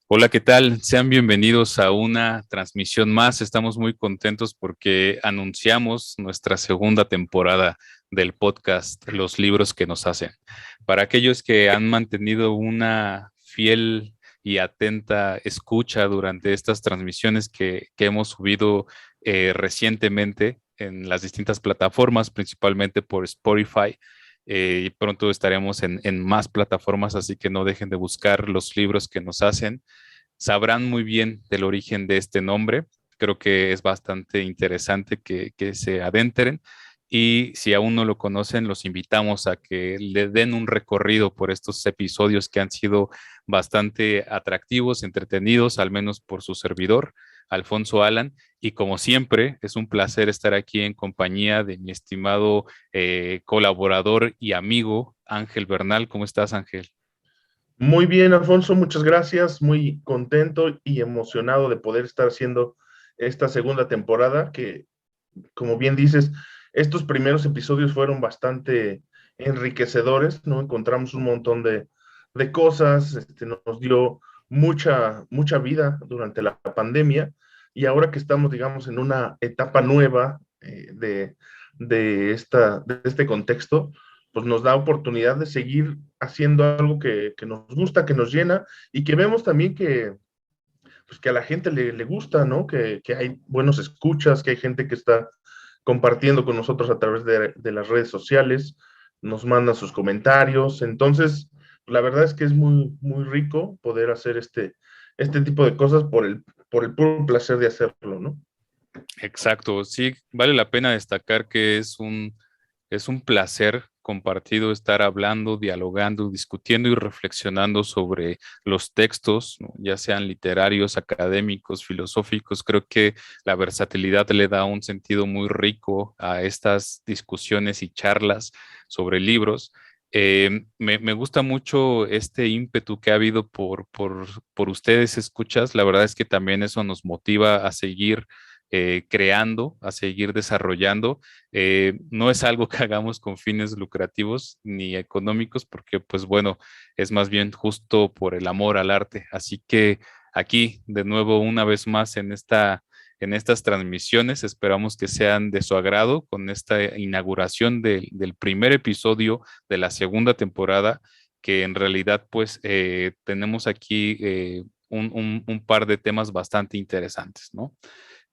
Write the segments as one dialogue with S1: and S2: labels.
S1: Hola, ¿qué tal? Sean bienvenidos a una transmisión más. Estamos muy contentos porque anunciamos nuestra segunda temporada del podcast Los libros que nos hacen. Para aquellos que han mantenido una fiel y atenta escucha durante estas transmisiones que hemos subido recientemente en las distintas plataformas, principalmente por Spotify. Y pronto estaremos en más plataformas, así que no dejen de buscar los libros que nos hacen. Sabrán muy bien del origen de este nombre. Creo que es bastante interesante que se adentren. Y si aún no lo conocen, los invitamos a que le den un recorrido por estos episodios que han sido bastante atractivos, entretenidos, al menos por su servidor, Alfonso Alan. Y como siempre, es un placer estar aquí en compañía de mi estimado colaborador y amigo Ángel Bernal. ¿Cómo estás, Ángel?
S2: Muy bien, Alfonso, muchas gracias. Muy contento y emocionado de poder estar haciendo esta segunda temporada que, como bien dices, estos primeros episodios fueron bastante enriquecedores, ¿no? Encontramos un montón de cosas, nos dio mucha vida durante la pandemia y ahora que estamos, digamos, en una etapa nueva de este contexto, pues nos da oportunidad de seguir haciendo algo que nos gusta, que nos llena y que vemos también pues que a la gente le gusta, ¿no? Que hay buenos escuchas, que hay gente que está compartiendo con nosotros a través de las redes sociales, nos mandan sus comentarios. Entonces, la verdad es que es muy rico poder hacer este tipo de cosas por el puro placer de hacerlo, ¿no?
S1: Exacto, sí, vale la pena destacar que es un placer compartido estar hablando, dialogando, discutiendo y reflexionando sobre los textos, ¿no? Ya sean literarios, académicos, filosóficos. Creo que la versatilidad le da un sentido muy rico a estas discusiones y charlas sobre libros. Me gusta mucho este ímpetu que ha habido por ustedes, escuchas. La verdad es que también eso nos motiva a seguir creando, a seguir desarrollando. No es algo que hagamos con fines lucrativos ni económicos, porque pues bueno, es más bien justo por el amor al arte. Así que aquí, de nuevo, una vez más en estas transmisiones, esperamos que sean de su agrado con esta inauguración del primer episodio de la segunda temporada, que en realidad pues tenemos aquí un par de temas bastante interesantes, ¿no?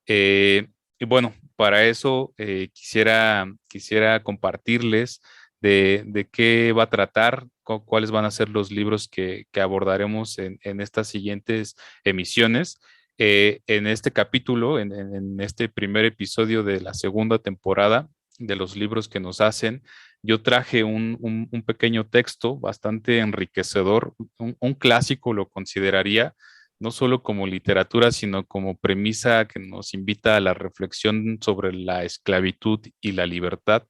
S1: Eh, y bueno, para eso quisiera compartirles de qué va a tratar, cuáles van a ser los libros que abordaremos en estas siguientes emisiones. En este capítulo, en este primer episodio de la segunda temporada de los libros que nos hacen, yo traje un pequeño texto bastante enriquecedor, un clásico lo consideraría no solo como literatura, sino como premisa que nos invita a la reflexión sobre la esclavitud y la libertad,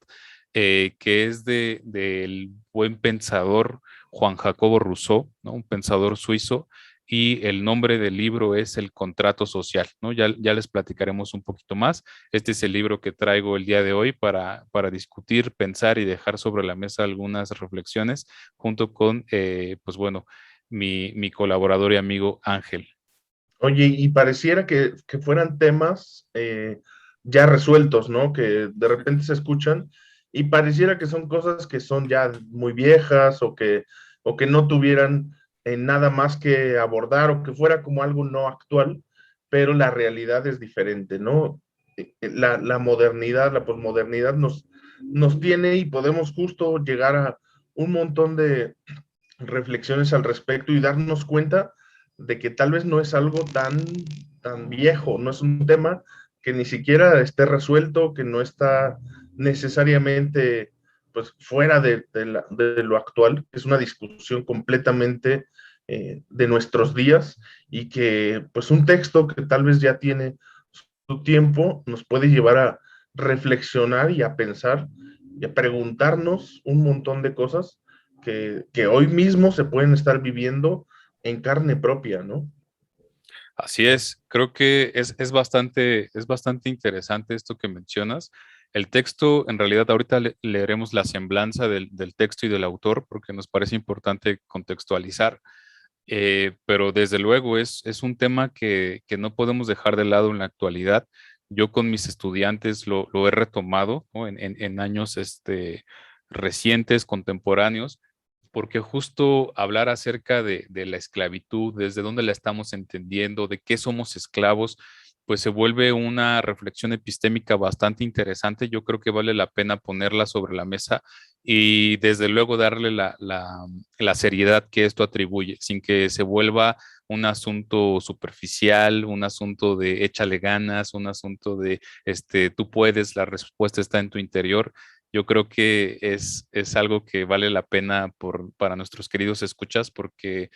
S1: que es del buen pensador Juan Jacobo Rousseau, ¿no? Un pensador suizo, y el nombre del libro es El Contrato Social, ¿no? Ya les platicaremos un poquito más. Este es el libro que traigo el día de hoy para discutir, pensar y dejar sobre la mesa algunas reflexiones junto con, pues bueno, mi colaborador y amigo Ángel.
S2: Oye, y pareciera que fueran temas ya resueltos, ¿no? Que de repente se escuchan y pareciera que son cosas que son ya muy viejas o que no tuvieran nada más que abordar o que fuera como algo no actual, pero la realidad es diferente, ¿no? La modernidad, la posmodernidad nos tiene y podemos justo llegar a un montón de reflexiones al respecto y darnos cuenta de que tal vez no es algo tan viejo, no es un tema que ni siquiera esté resuelto, que no está necesariamente pues fuera de lo actual, es una discusión completamente de nuestros días y que pues un texto que tal vez ya tiene su tiempo nos puede llevar a reflexionar y a pensar y a preguntarnos un montón de cosas que hoy mismo se pueden estar viviendo en carne propia, ¿no?
S1: Así es, creo que es bastante interesante esto que mencionas. El texto, en realidad, ahorita leeremos la semblanza del texto y del autor porque nos parece importante contextualizar. Pero desde luego es un tema que no podemos dejar de lado en la actualidad. Yo con mis estudiantes lo he retomado, ¿no? En años recientes, contemporáneos, porque justo hablar acerca de la esclavitud, desde dónde la estamos entendiendo, de qué somos esclavos, pues se vuelve una reflexión epistémica bastante interesante. Yo creo que vale la pena ponerla sobre la mesa y desde luego darle la seriedad que esto atribuye, sin que se vuelva un asunto superficial, un asunto de échale ganas, un asunto de tú puedes, la respuesta está en tu interior. Yo creo que es algo que vale la pena para nuestros queridos escuchas, porque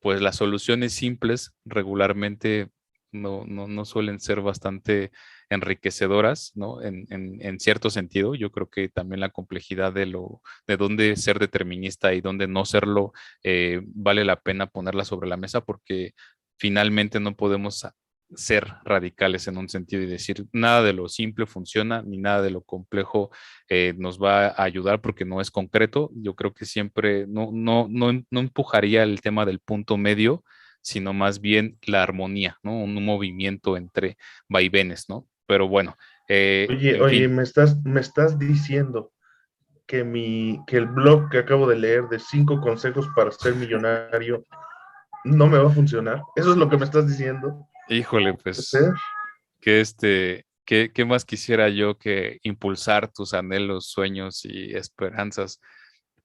S1: pues las soluciones simples regularmente no suelen ser bastante enriquecedoras, ¿no? En cierto sentido, yo creo que también la complejidad de dónde ser determinista y dónde no serlo, vale la pena ponerla sobre la mesa porque finalmente no podemos ser radicales en un sentido y decir nada de lo simple funciona ni nada de lo complejo nos va a ayudar porque no es concreto. Yo creo que siempre no empujaría el tema del punto medio, sino más bien la armonía, ¿no? Un movimiento entre vaivenes, ¿no? Pero bueno,
S2: Oye,
S1: en
S2: oye,
S1: fin,
S2: me estás diciendo que que el blog que acabo de leer de 5 consejos para ser millonario no me va a funcionar. ¿Eso es lo que me estás diciendo?
S1: híjole,
S2: ¿Puede
S1: pues
S2: ser?
S1: que ¿qué más quisiera yo que impulsar tus anhelos, sueños y esperanzas?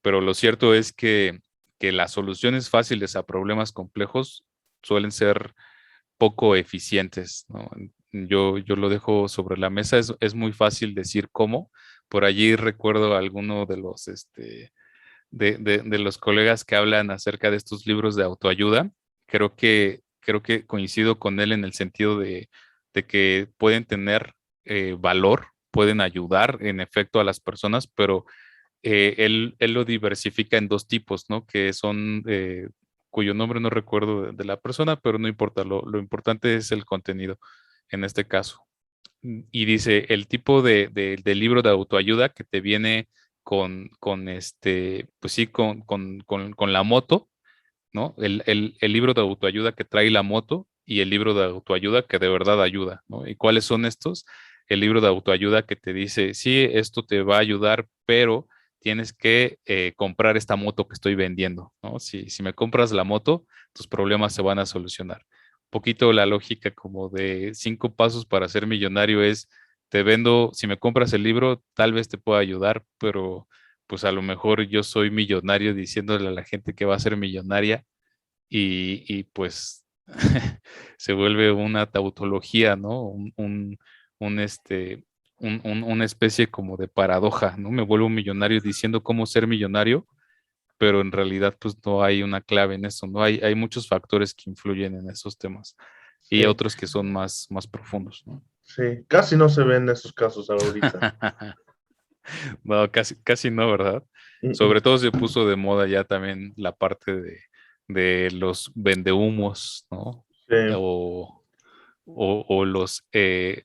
S1: Pero lo cierto es que las soluciones fáciles a problemas complejos suelen ser poco eficientes, ¿no? Yo lo dejo sobre la mesa, es muy fácil decir cómo. Por allí recuerdo a alguno de de los colegas que hablan acerca de estos libros de autoayuda. Creo que coincido con él en el sentido de que pueden tener valor, pueden ayudar en efecto a las personas, pero él lo diversifica en dos tipos, ¿no? Que son, cuyo nombre no recuerdo de la persona, pero no importa, lo importante es el contenido en este caso. Y dice, el tipo de libro de autoayuda que te viene con pues sí, con la moto, ¿no? El libro de autoayuda que trae la moto y el libro de autoayuda que de verdad ayuda, ¿no? ¿Y cuáles son estos? El libro de autoayuda que te dice, sí, esto te va a ayudar, pero tienes que comprar esta moto que estoy vendiendo, ¿no? Si me compras la moto, tus problemas se van a solucionar. Un poquito la lógica como de 5 pasos para ser millonario es, te vendo, si me compras el libro, tal vez te pueda ayudar, pero pues a lo mejor yo soy millonario diciéndole a la gente que va a ser millonaria y pues se vuelve una tautología, ¿no? Un, este, una especie como de paradoja, ¿no? Me vuelvo millonario diciendo cómo ser millonario, pero en realidad pues no hay una clave en eso, ¿no? Hay muchos factores que influyen en esos temas y
S2: Sí,
S1: otros que son más profundos, ¿no?
S2: sí. Casi no se ven esos casos ahorita.
S1: No, casi no, ¿verdad?
S2: Mm,
S1: Sobre
S2: mm.
S1: todo se puso de moda ya también la parte de los vendehumos, ¿no?
S2: Sí,
S1: O, o los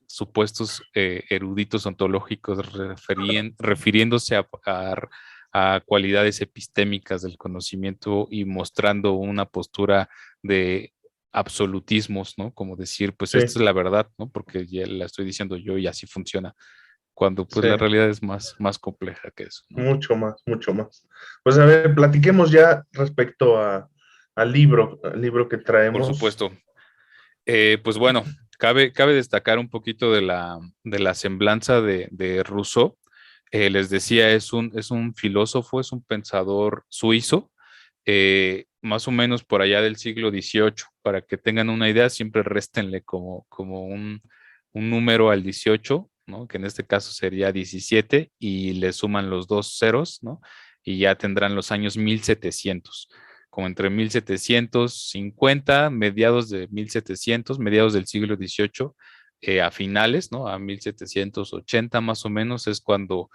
S1: supuestos eruditos ontológicos refiriéndose a cualidades epistémicas del conocimiento y mostrando una postura de absolutismos, ¿no? Como decir, pues esta
S2: sí,
S1: es la verdad, ¿no? Porque ya la estoy diciendo yo y así funciona cuando pues
S2: sí.
S1: la realidad es más compleja que eso, ¿no?
S2: Mucho más, mucho más. Pues a ver, platiquemos ya respecto al libro que
S1: Por
S2: traemos.
S1: supuesto. Pues bueno, cabe destacar un poquito de la semblanza de Rousseau. Les decía, es un filósofo, es un pensador suizo, más o menos por allá del siglo XVIII. Para que tengan una idea, siempre réstenle como un número al 18, ¿no? Que en este caso sería 17, y le suman los dos ceros, ¿no? Y ya tendrán los años 1700 como entre 1750, mediados de 1700, mediados del siglo XVIII, a finales, ¿no? A 1780 más o menos es cuando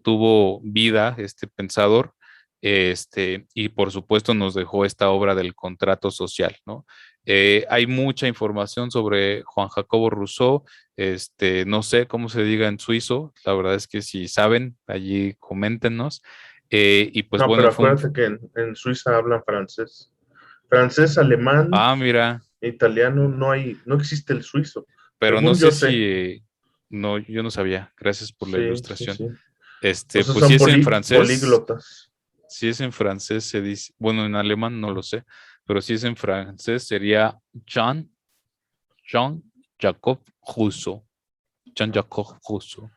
S1: tuvo vida este pensador, y por supuesto nos dejó esta obra del contrato social, ¿no? Hay mucha información sobre Juan Jacobo Rousseau, no sé cómo se diga en suizo, la verdad es que si saben, allí coméntenos. Y pues
S2: No,
S1: bueno,
S2: pero
S1: fue un,
S2: acuérdate que en Suiza hablan francés. Francés, alemán,
S1: Ah, mira,
S2: italiano, no existe el suizo.
S1: pero no
S2: Según yo
S1: sé
S2: sé.
S1: si, no, yo no sabía. Gracias por la
S2: Sí, sí,
S1: ilustración.
S2: sí. O sea,
S1: Pues si
S2: son
S1: es en francés,
S2: políglotas.
S1: si es en francés se dice, bueno, en alemán no lo sé, pero si es en francés sería Jean-Jacques Rousseau. Jean-Jacques Rousseau.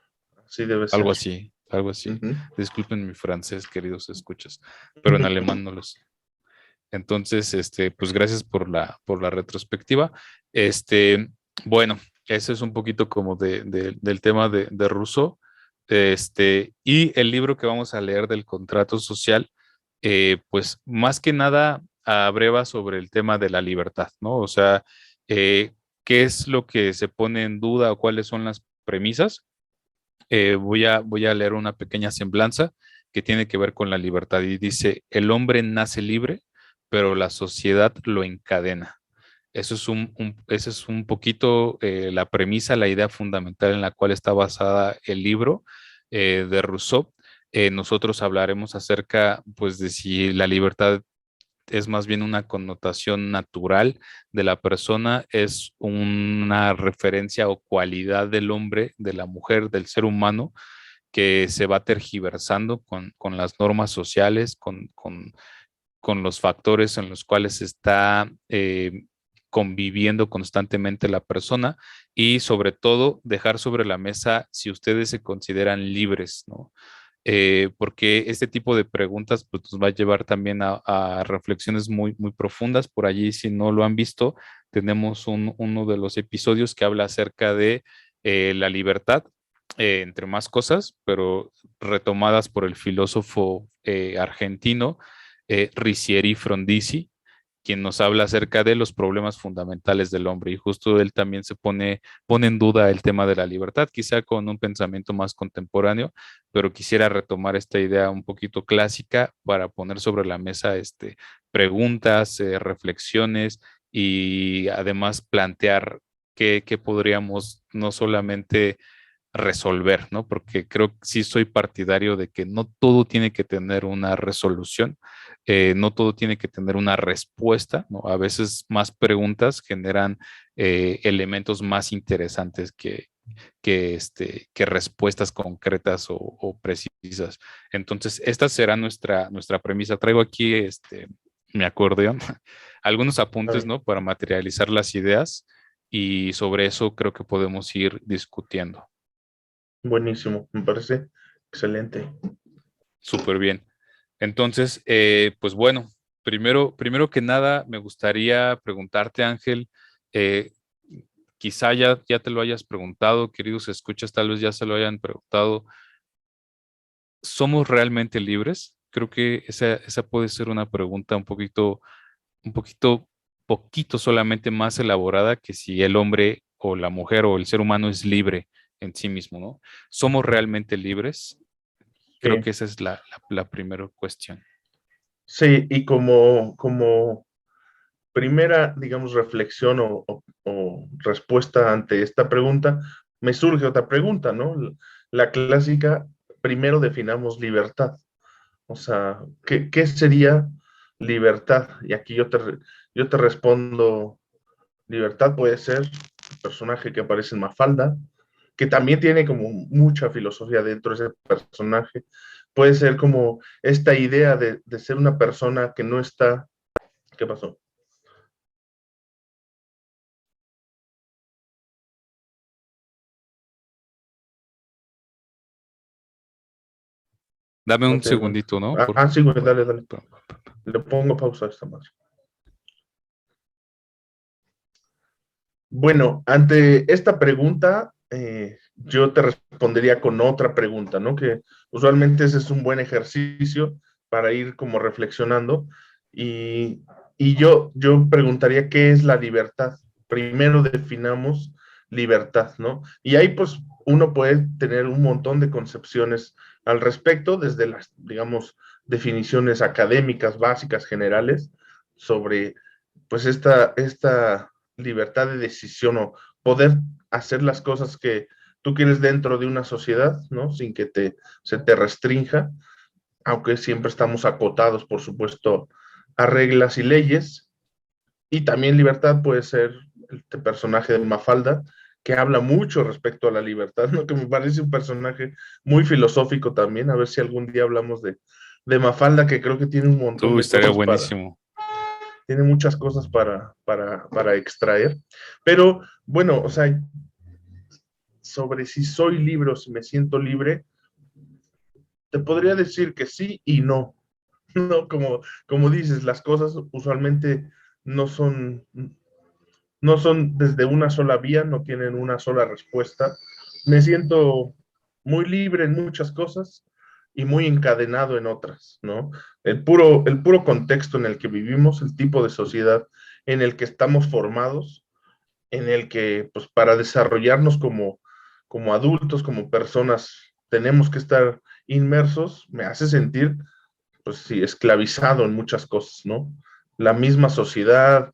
S2: Sí debe ser.
S1: Algo así.
S2: Ujú.
S1: Disculpen mi francés, queridos escuchas, pero en alemán no lo sé. Entonces, pues gracias por la retrospectiva. Este, bueno, ese es un poquito como del tema de Rousseau. Y el libro que vamos a leer del contrato social, pues más que nada abreva sobre el tema de la libertad, ¿no? O sea, eh, ¿qué es lo que se pone en duda o cuáles son las premisas? Voy a leer una pequeña semblanza que tiene que ver con la libertad y dice, el hombre nace libre, pero la sociedad lo encadena. Eso es ese es un poquito la premisa, la idea fundamental en la cual está basada el libro de Rousseau. Nosotros hablaremos acerca, pues, de si la libertad es más bien una connotación natural de la persona, es una referencia o cualidad del hombre, de la mujer, del ser humano, que se va tergiversando con las normas sociales, con los factores en los cuales está conviviendo constantemente la persona y sobre todo dejar sobre la mesa si ustedes se consideran libres, ¿no? Porque este tipo de preguntas pues, nos va a llevar también a reflexiones muy, muy profundas. Por allí, si no lo han visto, tenemos uno de los episodios que habla acerca de la libertad, entre más cosas, pero retomadas por el filósofo argentino Ricieri Frondizi, quien nos habla acerca de los problemas fundamentales del hombre. Y justo él también pone en duda el tema de la libertad, quizá con un pensamiento más contemporáneo, pero quisiera retomar esta idea un poquito clásica para poner sobre la mesa preguntas, reflexiones y además plantear qué podríamos no solamente resolver, ¿no? Porque creo que sí soy partidario de que no todo tiene que tener una resolución, no todo tiene que tener una respuesta, ¿no? A veces más preguntas generan elementos más interesantes que respuestas concretas o precisas. Entonces, esta será nuestra premisa. Traigo aquí mi acordeón, algunos apuntes,
S2: Ay,
S1: ¿no? Para materializar las ideas y sobre eso creo que podemos ir discutiendo.
S2: buenísimo, me parece excelente.
S1: Súper bien. Entonces, pues bueno, primero que nada, me gustaría preguntarte, Ángel, eh, quizá ya te lo hayas preguntado, queridos escuchas, tal vez ya se lo hayan preguntado, ¿somos realmente libres? Creo que esa puede ser una pregunta un poquito solamente más elaborada que si el hombre o la mujer o el ser humano es libre en sí mismo, ¿no? ¿Somos realmente libres? Creo
S2: Sí,
S1: que esa es la primera cuestión.
S2: sí, y como primera, digamos, reflexión o respuesta ante esta pregunta, me surge otra pregunta, ¿no? La clásica, primero definamos libertad. O sea, ¿qué sería libertad? Y aquí yo te respondo, libertad puede ser el personaje que aparece en Mafalda, que también tiene como mucha filosofía dentro de ese personaje. Puede ser como esta idea de ser una persona que no está... ¿Qué pasó?
S1: Dame
S2: No
S1: un
S2: te digo.
S1: segundito, ¿no?
S2: Sí, güey, dale, dale. Le pongo pausa a esta madre. Bueno, ante esta pregunta, yo te respondería con otra pregunta, ¿no? Que usualmente ese es un buen ejercicio para ir como reflexionando. Y, yo preguntaría, ¿qué es la libertad? Primero definamos libertad, ¿no? Y ahí pues uno puede tener un montón de concepciones al respecto, desde las, digamos, definiciones académicas básicas generales sobre pues esta libertad de decisión o poder hacer las cosas que tú quieres dentro de una sociedad, ¿no? Sin que se te restrinja, aunque siempre estamos acotados, por supuesto, a reglas y leyes. Y también libertad puede ser este personaje de Mafalda, que habla mucho respecto a la libertad, ¿no? Que me parece un personaje muy filosófico también. A ver si algún día hablamos de Mafalda, que creo que tiene un montón de
S1: Estaría
S2: cosas para,
S1: buenísimo.
S2: tiene muchas cosas para extraer. Pero bueno, o sea, sobre si soy libre o si me siento libre, te podría decir que sí y no. No, como dices, las cosas usualmente no son, no son desde una sola vía, no tienen una sola respuesta. Me siento muy libre en muchas cosas y muy encadenado en otras, ¿no? El puro contexto en el que vivimos, el tipo de sociedad en el que estamos formados, en el que, pues, para desarrollarnos como adultos, como personas, tenemos que estar inmersos, me hace sentir, pues sí, esclavizado en muchas cosas, ¿no? La misma sociedad,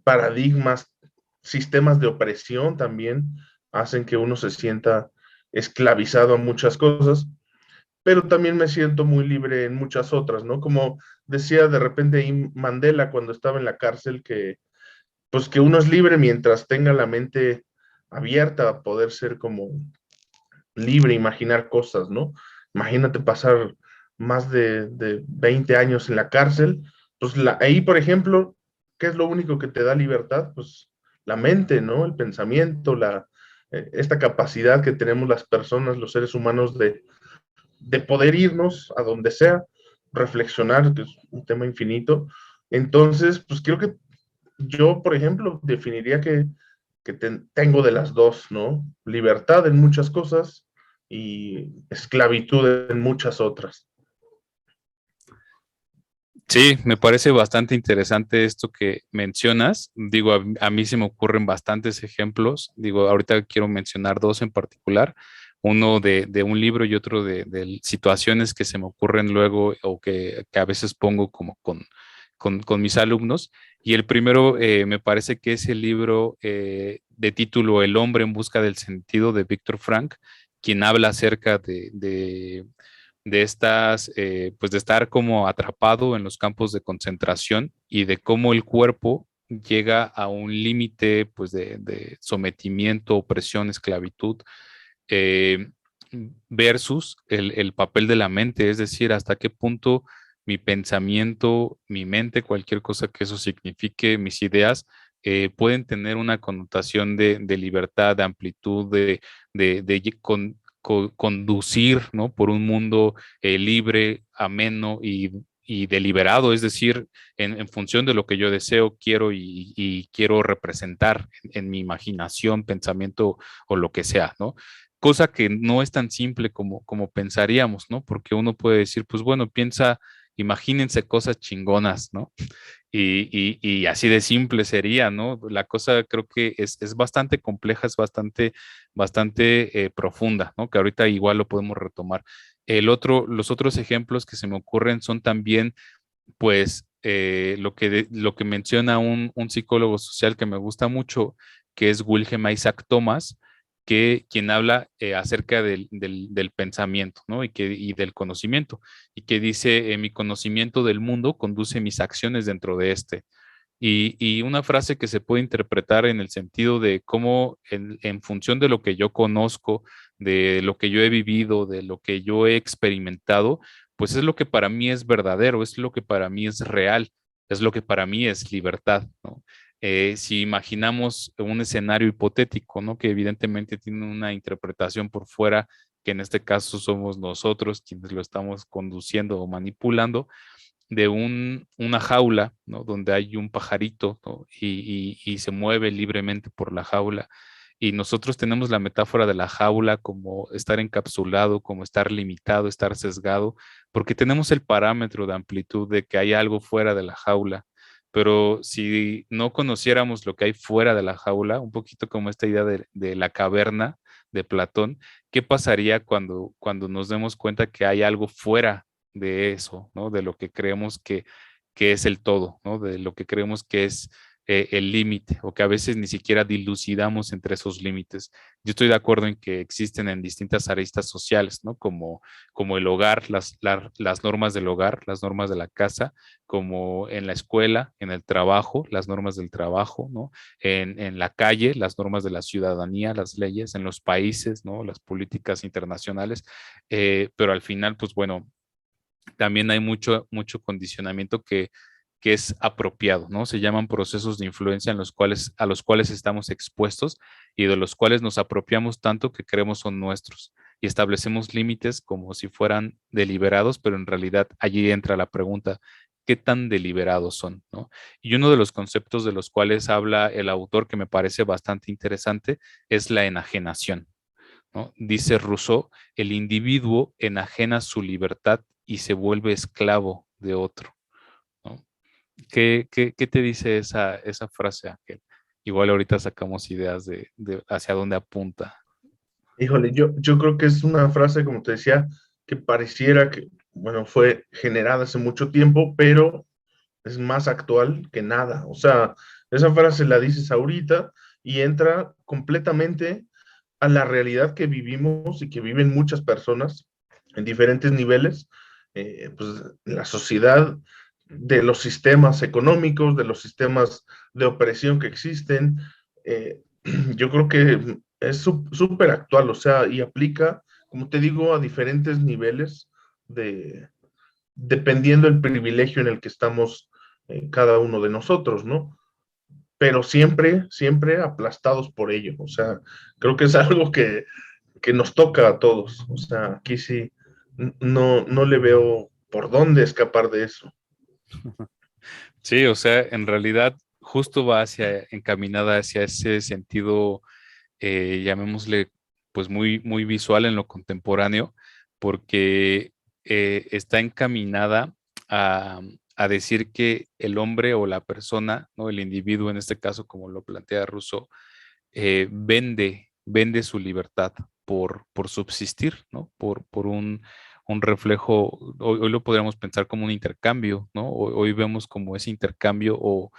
S2: paradigmas, sistemas de opresión también hacen que uno se sienta esclavizado a muchas cosas, pero también me siento muy libre en muchas otras, ¿no? Como decía de repente ahí Mandela cuando estaba en la cárcel, que pues que uno es libre mientras tenga la mente abierta a poder ser como libre, imaginar cosas, ¿no? Imagínate pasar más de 20 años en la cárcel, pues ahí, por ejemplo, ¿qué es lo único que te da libertad? Pues la mente, ¿no? El pensamiento, esta capacidad que tenemos las personas, los seres humanos, de poder irnos a donde sea, reflexionar, que es un tema infinito. Entonces, pues creo que yo, por ejemplo, definiría que tengo de las dos, ¿no? Libertad en muchas cosas y esclavitud en muchas otras.
S1: Sí, me parece bastante interesante esto que mencionas. Digo, a mí se me ocurren bastantes ejemplos. Digo, ahorita quiero mencionar dos en particular. Uno de un libro y otro de situaciones que se me ocurren luego o que a veces pongo como con mis alumnos. Y el primero me parece que es el libro de título El hombre en busca del sentido de Víctor Frank, quien habla acerca de estas, pues de estar como atrapado en los campos de concentración y de cómo el cuerpo llega a un límite pues de sometimiento, opresión, esclavitud, eh, versus el papel de la mente, es decir, hasta qué punto mi pensamiento, mi mente, cualquier cosa que eso signifique, mis ideas, pueden tener una connotación de libertad, de amplitud, conducir, ¿no? Por un mundo libre, ameno y deliberado, es decir, en función de lo que yo deseo, quiero y quiero representar en mi imaginación, pensamiento o lo que sea, ¿no? Cosa que no es tan simple como pensaríamos, ¿no? Porque uno puede decir, pues bueno, piensa, imagínense cosas chingonas, ¿no? Y así de simple sería, ¿no? La cosa creo que es bastante compleja, es bastante profunda, ¿no? Que ahorita igual lo podemos retomar. Los otros ejemplos que se me ocurren son también, pues, lo que menciona un psicólogo social que me gusta mucho, que es Wilhelm Isaac Thomas, quien habla acerca del pensamiento, ¿no? Y del conocimiento, y que dice, mi conocimiento del mundo conduce mis acciones dentro de este. Y una frase que se puede interpretar en el sentido de cómo en función de lo que yo conozco, de lo que yo he vivido, de lo que yo he experimentado, pues es lo que para mí es verdadero, es lo que para mí es real, es lo que para mí es libertad, ¿no? Si imaginamos un escenario hipotético, ¿no? Que evidentemente tiene una interpretación por fuera, que en este caso somos nosotros quienes lo estamos conduciendo o manipulando, de una jaula, ¿no? Donde hay un pajarito, ¿no? Y se mueve libremente por la jaula. Y nosotros tenemos la metáfora de la jaula como estar encapsulado, como estar limitado, estar sesgado, porque tenemos el parámetro de amplitud de que hay algo fuera de la jaula. Pero si no conociéramos lo que hay fuera de la jaula, un poquito como esta idea de la caverna de Platón, ¿qué pasaría cuando nos demos cuenta que hay algo fuera de eso, ¿no? De lo que creemos que es el todo, ¿no? De lo que creemos que es el límite o que a veces ni siquiera dilucidamos entre esos límites. Yo estoy de acuerdo en que existen en distintas aristas sociales, ¿no? Como el hogar, las normas del hogar, las normas de la casa, como en la escuela, en el trabajo, las normas del trabajo, ¿no? En la calle, las normas de la ciudadanía, las leyes, en los países, ¿no? Las políticas internacionales, pero al final, pues bueno, también hay mucho condicionamiento que es apropiado, ¿no? Se llaman procesos de influencia a los cuales estamos expuestos y de los cuales nos apropiamos tanto que creemos son nuestros y establecemos límites como si fueran deliberados, pero en realidad allí entra la pregunta, ¿qué tan deliberados son, ¿no? Y uno de los conceptos de los cuales habla el autor que me parece bastante interesante es la enajenación, ¿no? Dice Rousseau, el individuo enajena su libertad y se vuelve esclavo de otro, ¿no? ¿Qué te dice esa frase, Ángel? Igual ahorita sacamos ideas de hacia dónde apunta.
S2: Híjole, yo creo que es una frase, como te decía, que pareciera que, bueno, fue generada hace mucho tiempo, pero es más actual que nada. O sea, esa frase la dices ahorita y entra completamente a la realidad que vivimos y que viven muchas personas en diferentes niveles, pues la sociedad, de los sistemas económicos, de los sistemas de opresión que existen. eh, yo creo que es súper actual, o sea, y aplica, como te digo, a diferentes niveles de, dependiendo del privilegio en el que estamos cada uno de nosotros, ¿no? Pero siempre, siempre aplastados por ello. O sea, creo que es algo que nos toca a todos. O sea, aquí sí, no le veo por dónde escapar de eso.
S1: Sí, o sea, en realidad justo va encaminada hacia ese sentido, llamémosle, pues muy visual en lo contemporáneo, porque está encaminada a, a decir que el hombre o la persona, ¿no? El individuo en este caso, como lo plantea Rousseau, vende su libertad por subsistir, ¿no? Por un reflejo, hoy lo podríamos pensar como un intercambio, ¿no? Hoy vemos como ese intercambio o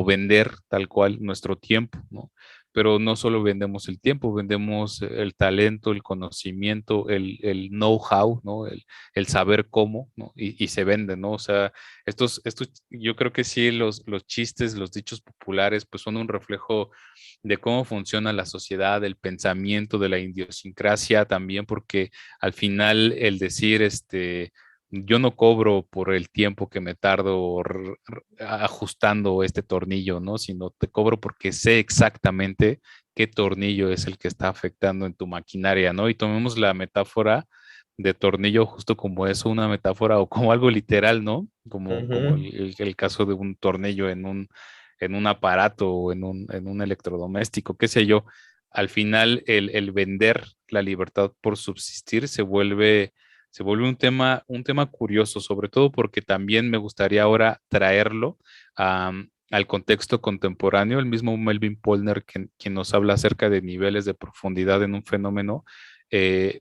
S1: vender tal cual nuestro tiempo, ¿no? Pero no solo vendemos el tiempo, vendemos el talento, el conocimiento, el know-how, ¿no? El saber cómo, ¿no? Y se vende, ¿no? O sea, yo creo que sí, los chistes, los dichos populares, pues son un reflejo de cómo funciona la sociedad, el pensamiento, de la idiosincrasia también, porque al final el decir, yo no cobro por el tiempo que me tardo ajustando este tornillo, ¿no? Sino te cobro porque sé exactamente qué tornillo es el que está afectando en tu maquinaria, ¿no? Y tomemos la metáfora de tornillo justo como eso, una metáfora o como algo literal, ¿no? Como
S2: Ujú,
S1: el caso de un tornillo en un aparato o en un electrodoméstico, qué sé yo. Al final, el vender la libertad por subsistir se vuelve un tema curioso, sobre todo porque también me gustaría ahora traerlo al contexto contemporáneo. El mismo Melvin Pollner, quien nos habla acerca de niveles de profundidad en un fenómeno, eh,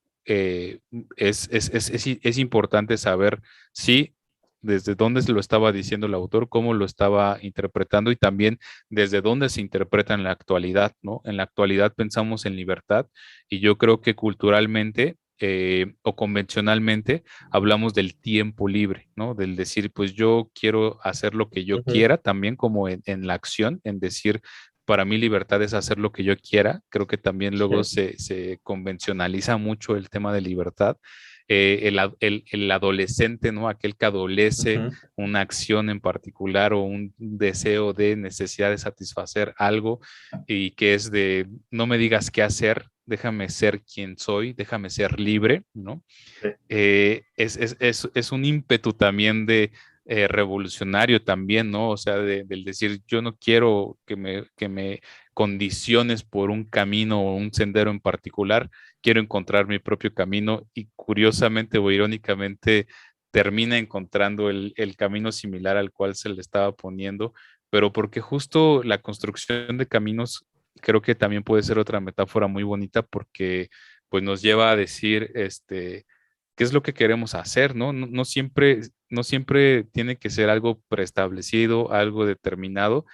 S1: es importante saber si desde dónde se lo estaba diciendo el autor, cómo lo estaba interpretando y también desde dónde se interpreta en la actualidad, ¿no? En la actualidad pensamos en libertad y yo creo que culturalmente o convencionalmente hablamos del tiempo libre, ¿no? Del decir, pues yo quiero hacer lo que yo
S2: ujú,
S1: quiera, también como en la acción, en decir, para mí libertad es hacer lo que yo quiera. Creo que también luego
S2: sí,
S1: se convencionaliza mucho el tema de libertad. El adolescente, ¿no? Aquel que adolece
S2: ujú,
S1: una acción en particular o un deseo de necesidad de satisfacer algo y que es de no me digas qué hacer, déjame ser quien soy, déjame ser libre, ¿no?
S2: sí,
S1: Es un ímpetu también de revolucionario también, ¿no? O sea, del decir, yo no quiero que me condiciones por un camino o un sendero en particular, quiero encontrar mi propio camino y curiosamente o irónicamente termina encontrando el camino similar al cual se le estaba poniendo, pero porque justo la construcción de caminos creo que también puede ser otra metáfora muy bonita porque pues nos lleva a decir, qué es lo que queremos hacer, ¿no? No siempre tiene que ser algo preestablecido, algo determinado,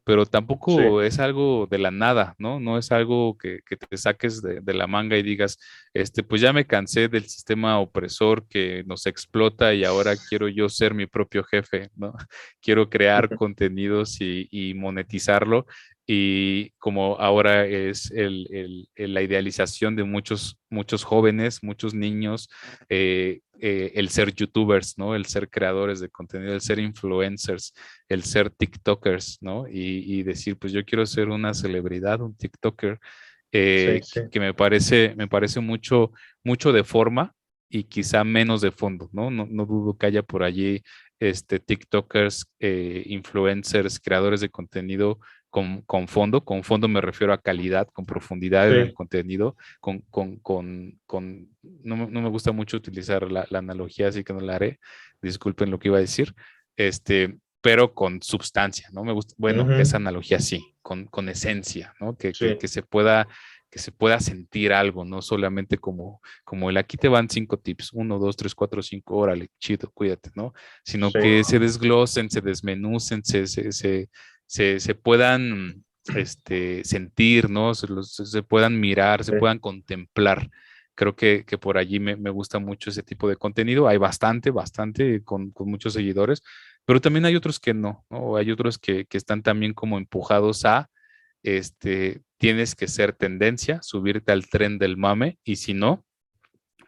S1: pero
S2: Sí.
S1: tampoco es algo de la nada, ¿no? No es algo que te saques de la manga y digas, pues ya me cansé del sistema opresor que nos explota y ahora quiero yo ser mi propio jefe, ¿no? Quiero crear contenidos y monetizarlo. Y como ahora es la idealización de muchos jóvenes, muchos niños, el ser youtubers, ¿no? El ser creadores de contenido, el ser influencers, el ser TikTokers, ¿no? Y decir, pues yo quiero ser una celebridad, un TikToker,
S2: Sí, sí,
S1: que me parece mucho de forma y quizá menos de fondo, ¿no? No dudo que haya por allí TikTokers, influencers, creadores de contenido con fondo me refiero a calidad, con profundidad en el
S2: sí.
S1: contenido, no me gusta mucho utilizar la analogía, así que no la haré, disculpen lo que iba a decir, pero con substancia, ¿no? Me gusta, bueno, esa
S2: Ujú.
S1: analogía sí, con esencia, ¿no? Que, que,
S2: Sí,
S1: que se pueda, que se pueda sentir algo, no solamente como el aquí te van 5 tips, 1, 2, 3, 4, 5, órale, chido, cuídate, ¿no? Sino
S2: sí,
S1: que se desglosen, se desmenucen, se puedan sentir, ¿no? Se puedan mirar, se
S2: sí.
S1: puedan contemplar. Creo que por allí me gusta mucho ese tipo de contenido. Hay bastante con muchos seguidores, pero también hay otros que no, hay otros que están también como empujados a, tienes que ser tendencia, subirte al tren del mame, y si no,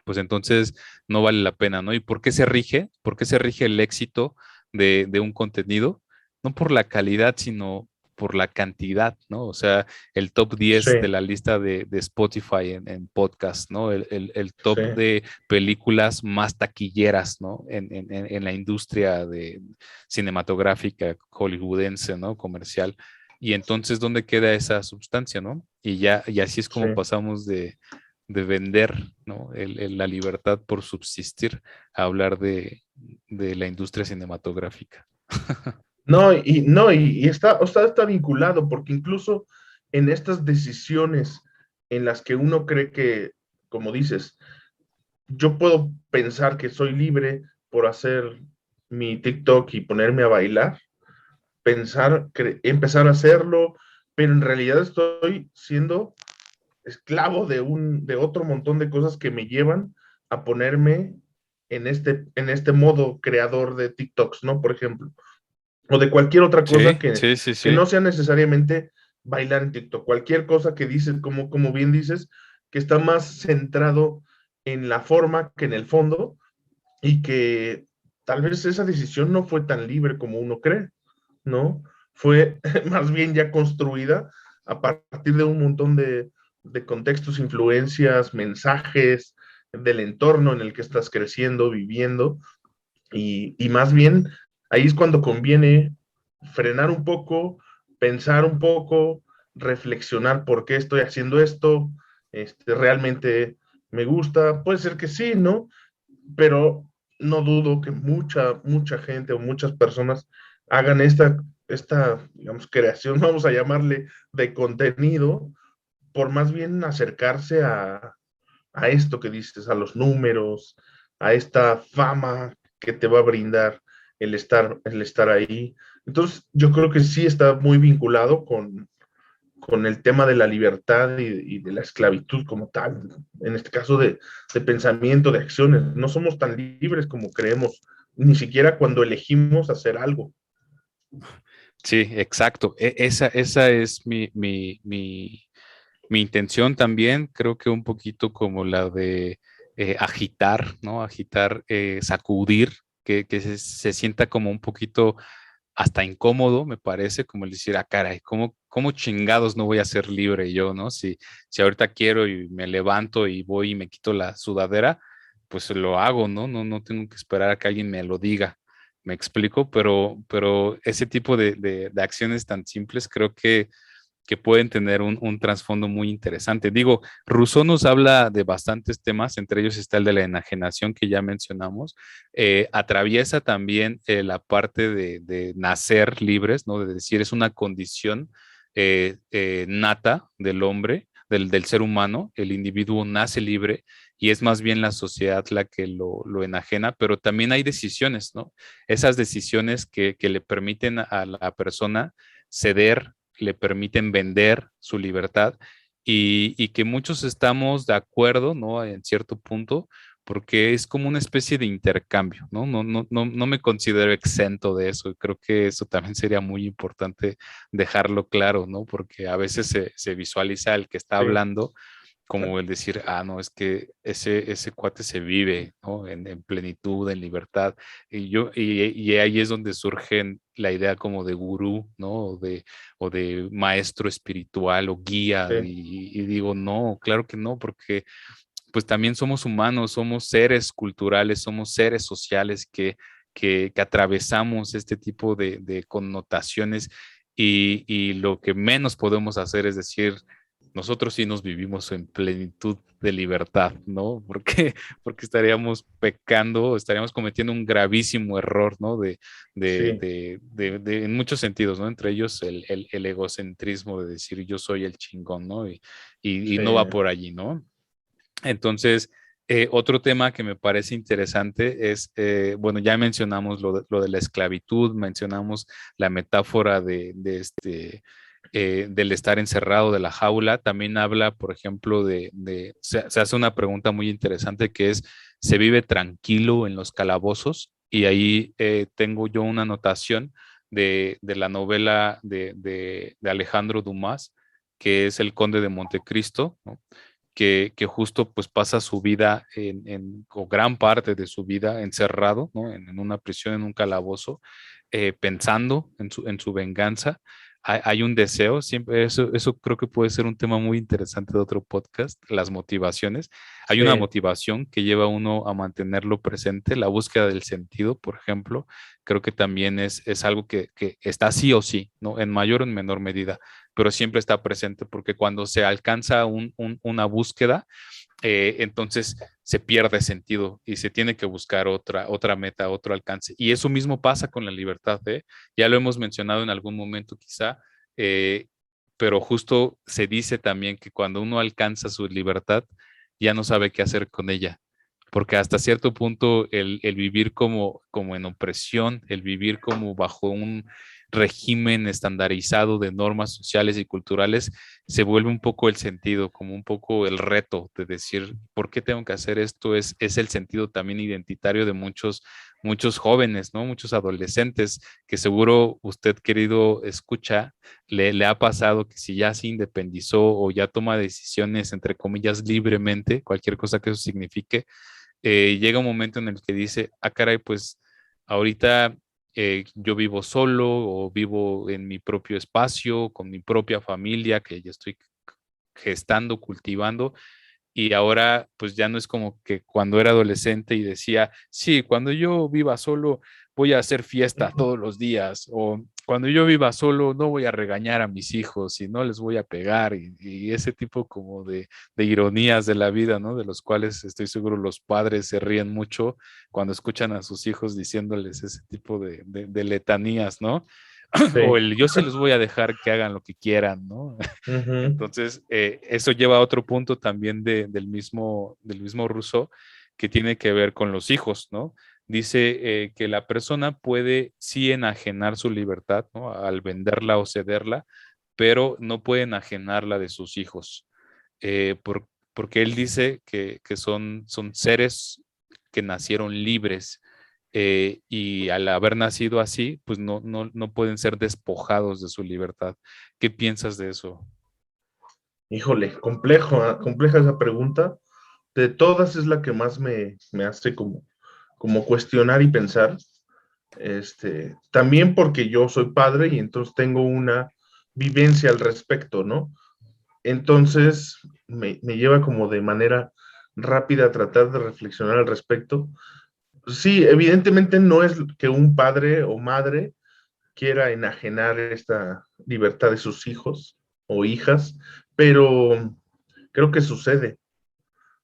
S1: pues entonces no vale la pena, ¿no? ¿Y por qué se rige? ¿Por qué se rige el éxito de un contenido? No por la calidad, sino por la cantidad, ¿no? O sea, el top
S2: Sí,
S1: 10 de la lista de Spotify en podcast, ¿no? El
S2: sí,
S1: top de películas más taquilleras, ¿no? En la industria cinematográfica hollywoodense, ¿no? Comercial. Y entonces, ¿dónde queda esa sustancia, no? Y así es
S2: sí.
S1: como pasamos de vender, ¿no? La libertad por subsistir a hablar de la industria cinematográfica.
S2: No, y está, o sea, está vinculado, porque incluso en estas decisiones en las que uno cree que, como dices, yo puedo pensar que soy libre por hacer mi TikTok y ponerme a bailar, empezar a hacerlo, pero en realidad estoy siendo esclavo de otro montón de cosas que me llevan a ponerme en este modo creador de TikToks, ¿no? Por ejemplo, o de cualquier otra cosa
S1: Sí,
S2: que,
S1: sí, sí,
S2: que
S1: sí.
S2: no sea necesariamente bailar en TikTok, cualquier cosa que dices, como bien dices, que está más centrado en la forma que en el fondo, y que tal vez esa decisión no fue tan libre como uno cree, ¿no? Fue más bien ya construida a partir de un montón de contextos, influencias, mensajes del entorno en el que estás creciendo, viviendo, y más bien ahí es cuando conviene frenar un poco, pensar un poco, reflexionar por qué estoy haciendo esto, realmente me gusta, puede ser que sí, ¿no? Pero no dudo que mucha gente o muchas personas hagan esta, digamos, creación, vamos a llamarle, de contenido, por más bien acercarse a esto que dices, a los números, a esta fama que te va a brindar el estar ahí. Entonces, yo creo que sí está muy vinculado con el tema de la libertad y de la esclavitud como tal, en este caso de pensamiento, de acciones. No somos tan libres como creemos, ni siquiera cuando elegimos hacer algo.
S1: Sí, exacto. Esa es mi intención también. Creo que un poquito como la de agitar, ¿no? Agitar, sacudir, que se sienta como un poquito hasta incómodo, me parece, como el decir, ah, caray, ¿cómo chingados no voy a ser libre yo, ¿no? Si ahorita quiero y me levanto y voy y me quito la sudadera, pues lo hago, ¿no? No tengo que esperar a que alguien me lo diga. Me explico, pero ese tipo de acciones tan simples creo que pueden tener un trasfondo muy interesante. Digo, Rousseau nos habla de bastantes temas, entre ellos está el de la enajenación que ya mencionamos. Atraviesa también la parte de nacer libres, ¿no? De decir, es una condición nata del hombre, del ser humano, el individuo nace libre y es más bien la sociedad la que lo enajena, pero también hay decisiones, ¿no? Esas decisiones que le permiten a la persona ceder, le permiten vender su libertad y que muchos estamos de acuerdo, ¿no? En cierto punto, porque es como una especie de intercambio, ¿no? No me considero exento de eso y creo que eso también sería muy importante dejarlo claro, ¿no? Porque a veces se visualiza el que está
S2: Sí,
S1: hablando como el decir, ah, no, es que ese cuate se vive, ¿no? En plenitud, en libertad. Y ahí es donde surge la idea como de gurú, ¿no? O de maestro espiritual o guía.
S2: sí,
S1: Y digo, no, claro que no, porque pues también somos humanos, somos seres culturales, somos seres sociales que atravesamos este tipo de connotaciones y lo que menos podemos hacer es decir, nosotros sí nos vivimos en plenitud de libertad, ¿no? Porque estaríamos pecando, estaríamos cometiendo un gravísimo error, ¿no?
S2: sí,
S1: En muchos sentidos, ¿no? Entre ellos el egocentrismo de decir yo soy el chingón, ¿no? Y
S2: sí,
S1: no va por allí, ¿no? Entonces, otro tema que me parece interesante es, bueno, ya mencionamos lo de la esclavitud, mencionamos la metáfora del estar encerrado de la jaula. También habla, por ejemplo, se hace una pregunta muy interesante que es, ¿se vive tranquilo en los calabozos? Y ahí tengo yo una anotación de la novela de Alejandro Dumas, que es El Conde de Montecristo, ¿no? Que justo pues pasa su vida o gran parte de su vida encerrado, ¿no? En una prisión, en un calabozo, pensando en su venganza. Hay un deseo, siempre eso creo que puede ser un tema muy interesante de otro podcast, las motivaciones. Hay una
S2: sí,
S1: motivación que lleva a uno a mantenerlo presente, la búsqueda del sentido, por ejemplo, creo que también es algo que está sí o sí, ¿no? En mayor o en menor medida, pero siempre está presente porque cuando se alcanza una búsqueda, entonces se pierde sentido y se tiene que buscar otra meta, otro alcance. Y eso mismo pasa con la libertad, ¿eh? Ya lo hemos mencionado en algún momento quizá, eh, pero justo se dice también que cuando uno alcanza su libertad, ya no sabe qué hacer con ella. Porque hasta cierto punto el vivir como en opresión, el vivir como bajo un régimen estandarizado de normas sociales y culturales, se vuelve un poco el sentido, como un poco el reto de decir, ¿por qué tengo que hacer esto? Es el sentido también identitario de muchos jóvenes, ¿no? Muchos adolescentes, que seguro usted, querido escucha, le ha pasado que si ya se independizó o ya toma decisiones, entre comillas, libremente, cualquier cosa que eso signifique, llega un momento en el que dice, ah, caray, pues ahorita yo vivo solo o vivo en mi propio espacio, con mi propia familia que ya estoy gestando, cultivando, y ahora pues ya no es como que cuando era adolescente y decía, sí, cuando yo viva solo voy a hacer fiesta todos los días, o cuando yo viva solo no voy a regañar a mis hijos y no les voy a pegar, y ese tipo como de ironías de la vida, ¿no? De los cuales estoy seguro los padres se ríen mucho cuando escuchan a sus hijos diciéndoles ese tipo de letanías, ¿no? O
S2: sí,
S1: el yo sí les voy a dejar que hagan lo que quieran, ¿no?
S2: ujú,
S1: Entonces, eso lleva a otro punto también del mismo Rousseau, que tiene que ver con los hijos, ¿no? Dice que la persona puede sí enajenar su libertad, ¿no? Al venderla o cederla, pero no puede enajenarla de sus hijos, porque él dice que son seres que nacieron libres, y al haber nacido así, pues no pueden ser despojados de su libertad. ¿Qué piensas de eso?
S2: híjole, compleja esa pregunta. De todas es la que más me hace como cuestionar y pensar. También porque yo soy padre y entonces tengo una vivencia al respecto, ¿no? Entonces me lleva como de manera rápida a tratar de reflexionar al respecto. Sí, evidentemente no es que un padre o madre quiera enajenar esta libertad de sus hijos o hijas, pero creo que sucede.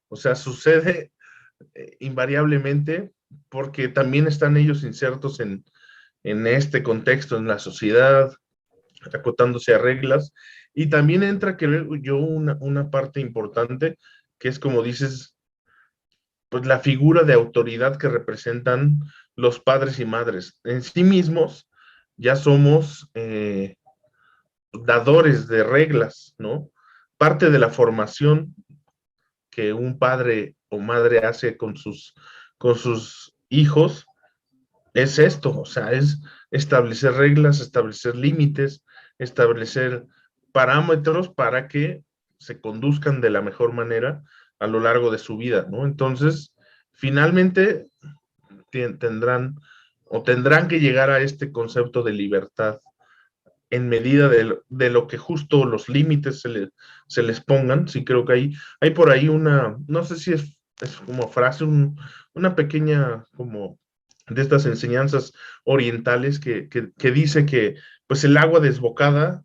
S2: O sea, sucede invariablemente porque también están ellos insertos en este contexto, en la sociedad, acotándose a reglas. Y también entra, creo yo, una parte importante, que es como dices, pues la figura de autoridad que representan los padres y madres. En sí mismos ya somos dadores de reglas, ¿no? Parte de la formación que un padre o madre hace con sus hijos es esto, o sea, es establecer reglas, establecer límites, establecer parámetros para que se conduzcan de la mejor manera a lo largo de su vida, ¿no? Entonces, finalmente tendrán o tendrán que llegar a este concepto de libertad en medida de lo que justo los límites se les pongan. Sí, creo que hay por ahí una, no sé si es como frase, una pequeña como de estas enseñanzas orientales que dice que pues el agua desbocada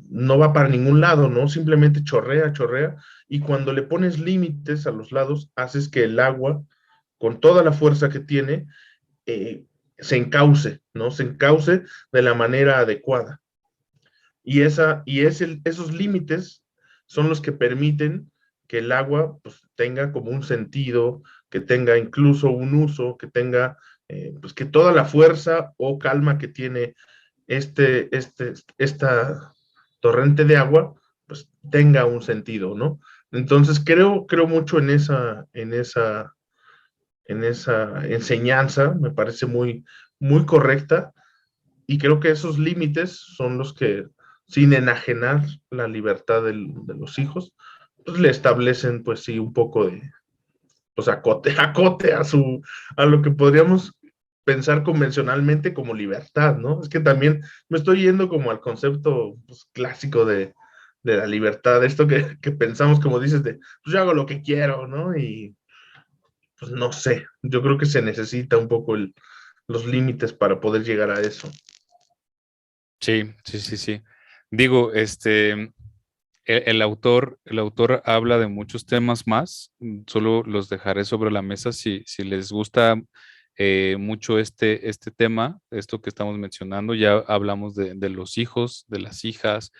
S2: no va para ningún lado, ¿no? Simplemente chorrea, chorrea, y cuando le pones límites a los lados, haces que el agua, con toda la fuerza que tiene, eh, se encauce, ¿no? Se encauce de la manera adecuada. Esos límites son los que permiten que el agua pues, tenga como un sentido, que tenga incluso un uso, que tenga, pues que toda la fuerza o calma que tiene esta torrente de agua, pues tenga un sentido, ¿no? Entonces creo mucho en esa enseñanza, me parece muy correcta, y creo que esos límites son los que, sin enajenar la libertad de los hijos, pues le establecen, pues sí, un poco de, pues acote a lo que podríamos pensar convencionalmente como libertad, ¿no? Es que también me estoy yendo como al concepto pues, clásico de la libertad, esto que pensamos, como dices, de, pues yo hago lo que quiero, ¿no? Y pues no sé, yo creo que se necesita un poco los límites para poder llegar a eso.
S1: Sí, sí, sí, sí. Digo, el autor habla de muchos temas más, solo los dejaré sobre la mesa si les gusta mucho este tema, esto que estamos mencionando, ya hablamos de los hijos, de las hijas,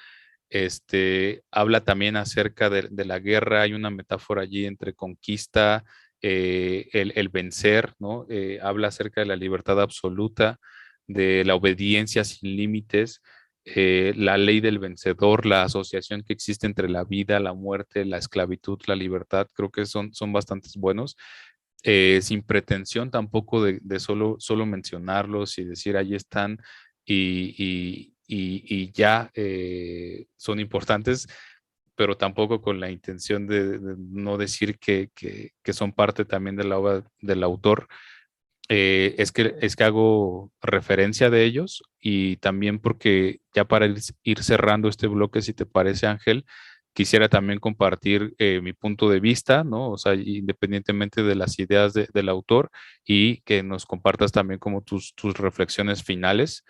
S1: habla también acerca de la guerra, hay una metáfora allí entre conquista, el vencer, ¿no? Habla acerca de la libertad absoluta, de la obediencia sin límites, la ley del vencedor, la asociación que existe entre la vida, la muerte, la esclavitud, la libertad, creo que son bastantes buenos. Sin pretensión tampoco de solo mencionarlos y decir ahí están y ya son importantes, pero tampoco con la intención de no decir que son parte también de la obra del autor. Es que hago referencia de ellos y también porque ya para ir cerrando este bloque, si te parece, Ángel, quisiera también compartir mi punto de vista, ¿no? O sea, independientemente de las ideas del autor y que nos compartas también como tus reflexiones finales.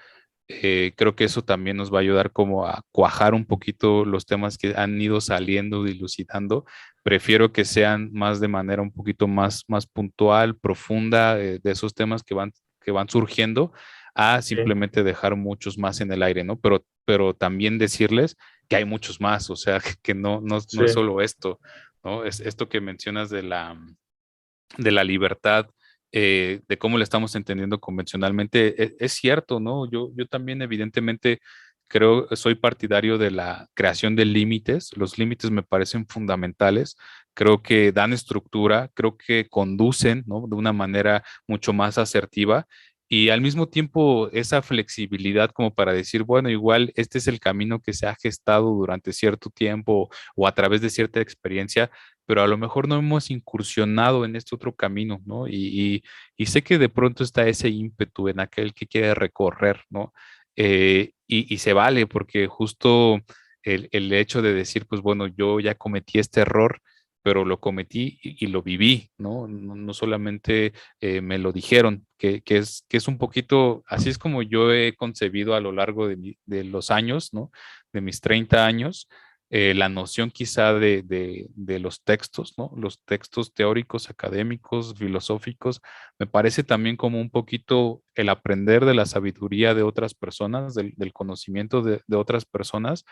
S1: Creo que eso también nos va a ayudar como a cuajar un poquito los temas que han ido saliendo, dilucidando. Prefiero que sean más de manera un poquito más puntual, profunda, de esos temas que van surgiendo, a
S2: Sí,
S1: simplemente dejar muchos más en el aire, ¿no? Pero también decirles que hay muchos más, o sea, que no
S2: sí,
S1: es solo esto, ¿no? Es esto que mencionas de la libertad, de cómo la estamos entendiendo convencionalmente, es cierto, ¿no? Yo también evidentemente creo, soy partidario de la creación de límites. Los límites me parecen fundamentales. Creo que dan estructura, creo que conducen, ¿no? De una manera mucho más asertiva. Y al mismo tiempo esa flexibilidad como para decir, bueno, igual este es el camino que se ha gestado durante cierto tiempo o a través de cierta experiencia, pero a lo mejor no hemos incursionado en este otro camino, ¿no? Y sé que de pronto está ese ímpetu en aquel que quiere recorrer, ¿no? Y se vale, porque justo el hecho de decir, pues bueno, yo ya cometí este error, pero lo cometí y lo viví, ¿no? No solamente me lo dijeron, que es un poquito, así es como yo he concebido a lo largo de los años, ¿no? De mis 30 años, la noción quizá de los textos, ¿no? Los textos teóricos, académicos, filosóficos, me parece también como un poquito el aprender de la sabiduría de otras personas, del conocimiento de otras personas,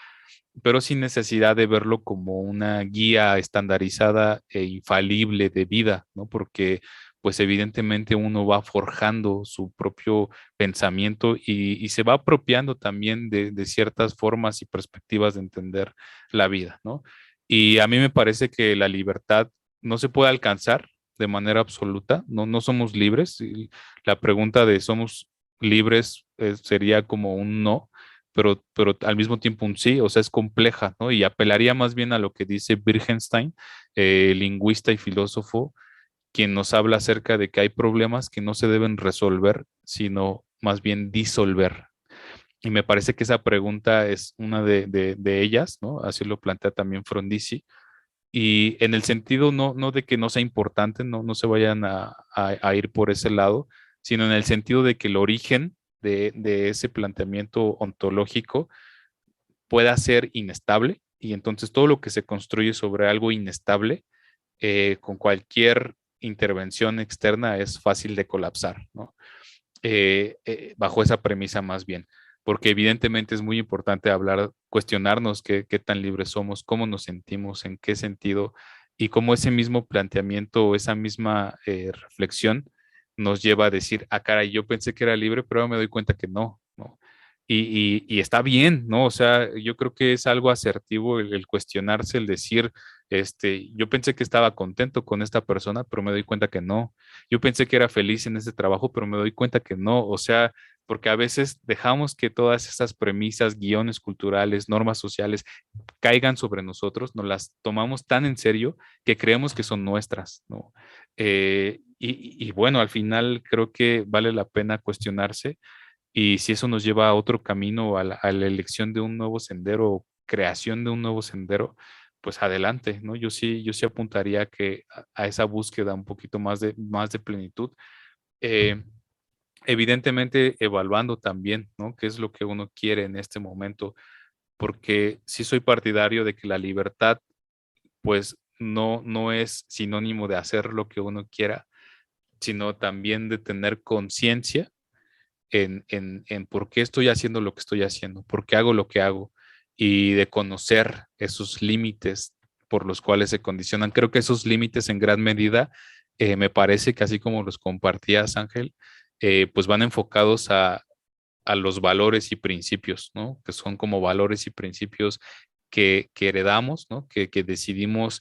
S1: pero sin necesidad de verlo como una guía estandarizada e infalible de vida, ¿no? Porque pues evidentemente uno va forjando su propio pensamiento y se va apropiando también de ciertas formas y perspectivas de entender la vida, ¿no? Y a mí me parece que la libertad no se puede alcanzar de manera absoluta, no, no somos libres. Y la pregunta de somos libres sería como un no, pero al mismo tiempo un sí, o sea, es compleja, ¿no? Y apelaría más bien a lo que dice Wittgenstein, lingüista y filósofo, quien nos habla acerca de que hay problemas que no se deben resolver, sino más bien disolver. Y me parece que esa pregunta es una de ellas, ¿no? Así lo plantea también Frondizi. Y en el sentido no de que no sea importante, no se vayan a ir por ese lado, sino en el sentido de que el origen de ese planteamiento ontológico pueda ser inestable y entonces todo lo que se construye sobre algo inestable, con cualquier intervención externa es fácil de colapsar, ¿no? Bajo esa premisa más bien, porque evidentemente es muy importante hablar, cuestionarnos qué tan libres somos, cómo nos sentimos, en qué sentido, y cómo ese mismo planteamiento o esa misma reflexión nos lleva a decir, ah, caray, yo pensé que era libre, pero ahora me doy cuenta que no, ¿no? Y está bien, ¿no? O sea, yo creo que es algo asertivo el cuestionarse, el decir, yo pensé que estaba contento con esta persona, pero me doy cuenta que no. Yo pensé que era feliz en ese trabajo, pero me doy cuenta que no. O sea, porque a veces dejamos que todas esas premisas, guiones culturales, normas sociales caigan sobre nosotros, nos las tomamos tan en serio que creemos que son nuestras, ¿no? Y bueno, al final creo que vale la pena cuestionarse y si eso nos lleva a otro camino, a la elección de un nuevo sendero, creación de un nuevo sendero, pues adelante, ¿no? Yo sí apuntaría a esa búsqueda un poquito más de plenitud. Eh, Evidentemente evaluando también, ¿no? ¿Qué es lo que uno quiere en este momento? Porque sí soy partidario de que la libertad, pues no es sinónimo de hacer lo que uno quiera, sino también de tener conciencia en por qué estoy haciendo lo que estoy haciendo, por qué hago lo que hago y de conocer esos límites por los cuales se condicionan. Creo que esos límites en gran medida, me parece que así como los compartías, Ángel, pues van enfocados a los valores y principios, ¿no? Que son como valores y principios que heredamos, ¿no? Que decidimos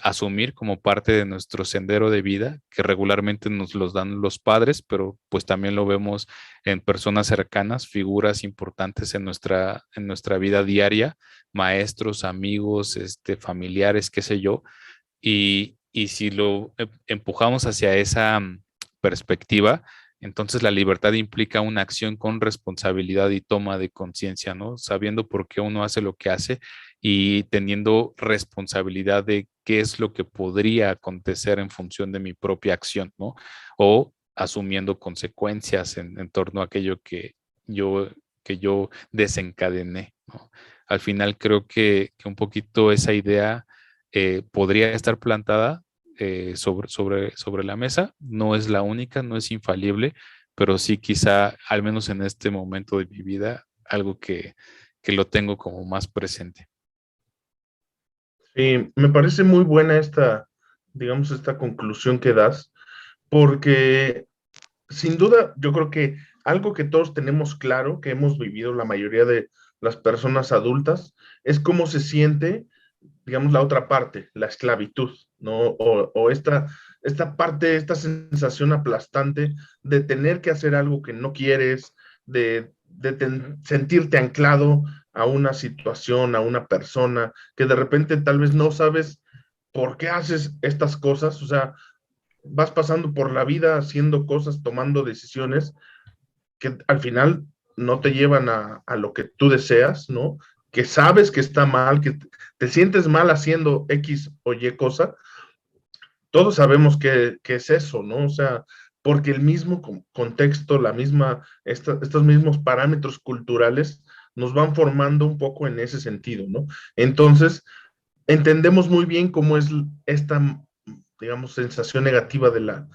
S1: asumir como parte de nuestro sendero de vida, que regularmente nos los dan los padres, pero pues también lo vemos en personas cercanas, figuras importantes en nuestra vida diaria, maestros, amigos, familiares, qué sé yo. Y si lo empujamos hacia esa perspectiva, entonces la libertad implica una acción con responsabilidad y toma de conciencia, ¿no? Sabiendo por qué uno hace lo que hace y teniendo responsabilidad de qué es lo que podría acontecer en función de mi propia acción, ¿no? O asumiendo consecuencias en torno a aquello yo, que yo desencadené, ¿no? Al final creo que un poquito esa idea podría estar plantada sobre la mesa. No es la única, no es infalible, pero sí quizá, al menos en este momento de mi vida, algo que lo tengo como más presente.
S2: Sí, me parece muy buena esta, digamos, esta conclusión que das, porque sin duda yo creo que algo que todos tenemos claro, que hemos vivido la mayoría de las personas adultas, es cómo se siente, digamos, la otra parte, la esclavitud, ¿no? O esta parte, esta sensación aplastante de tener que hacer algo que no quieres, de sentirte anclado a una situación, a una persona, que de repente tal vez no sabes por qué haces estas cosas, o sea, vas pasando por la vida haciendo cosas, tomando decisiones que al final no te llevan a lo que tú deseas, ¿no? Que sabes que está mal, que te sientes mal haciendo X o Y cosa, todos sabemos que es eso, ¿no? O sea, porque el mismo contexto, estos mismos parámetros culturales nos van formando un poco en ese sentido, ¿no? Entonces, entendemos muy bien cómo es esta, digamos, sensación negativa de la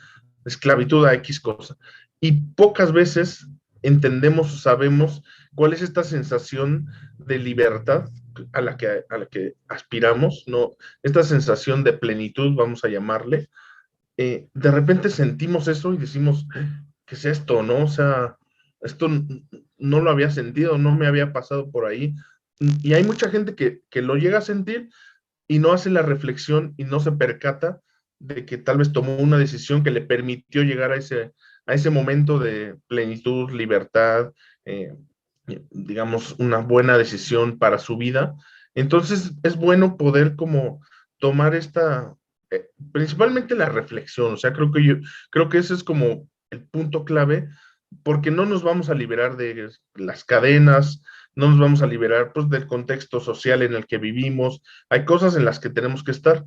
S2: esclavitud a X cosa. Y pocas veces entendemos o sabemos cuál es esta sensación de libertad a la que aspiramos, ¿no? Esta sensación de plenitud, vamos a llamarle, de repente sentimos eso y decimos, ¿qué es esto, no? O sea, esto no lo había sentido, no me había pasado por ahí. Y hay mucha gente que lo llega a sentir y no hace la reflexión y no se percata de que tal vez tomó una decisión que le permitió llegar a ese momento de plenitud, libertad, eh, digamos, una buena decisión para su vida. Entonces es bueno poder como tomar principalmente la reflexión, o sea, creo que ese es como el punto clave, porque no nos vamos a liberar de las cadenas, no nos vamos a liberar pues del contexto social en el que vivimos, hay cosas en las que tenemos que estar,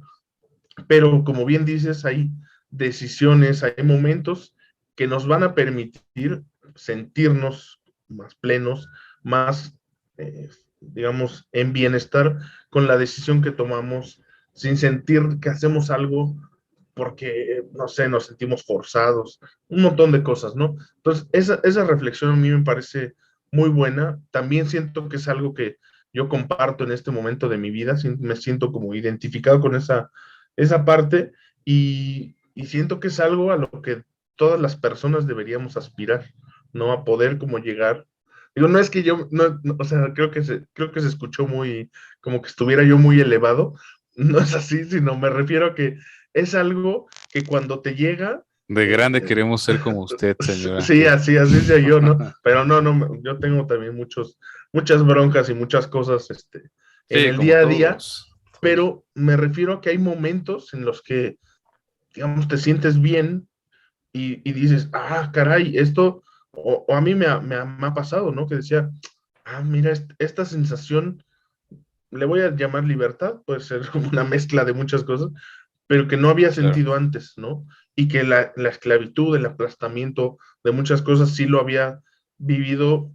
S2: pero como bien dices, hay decisiones, hay momentos que nos van a permitir sentirnos más plenos, más, digamos, en bienestar con la decisión que tomamos, sin sentir que hacemos algo porque, no sé, nos sentimos forzados, un montón de cosas, ¿no? Entonces, esa reflexión a mí me parece muy buena. También siento que es algo que yo comparto en este momento de mi vida, me siento como identificado con esa parte y siento que es algo a lo que todas las personas deberíamos aspirar, ¿no? A poder como llegar. Digo, no es que yo, no, o sea, creo que se escuchó muy, como que estuviera yo muy elevado. No es así, sino me refiero a que es algo que cuando te llega,
S1: De grande
S2: eh,
S1: queremos ser como usted, señor
S2: sí,
S1: Ángel.
S2: así sea yo, ¿no? Pero no, yo tengo también muchas broncas y muchas cosas, en
S1: Sí,
S2: el
S1: como
S2: día a día,
S1: todos. Todos.
S2: pero me refiero a que hay momentos en los que, digamos, te sientes bien y dices, ah, caray, esto, o a mí me ha pasado, ¿no? Que decía, ah, mira, esta sensación, le voy a llamar libertad, puede ser como una mezcla de muchas cosas, pero que no había
S1: Claro.
S2: sentido antes, ¿no? Y que la esclavitud, el aplastamiento de muchas cosas sí lo había vivido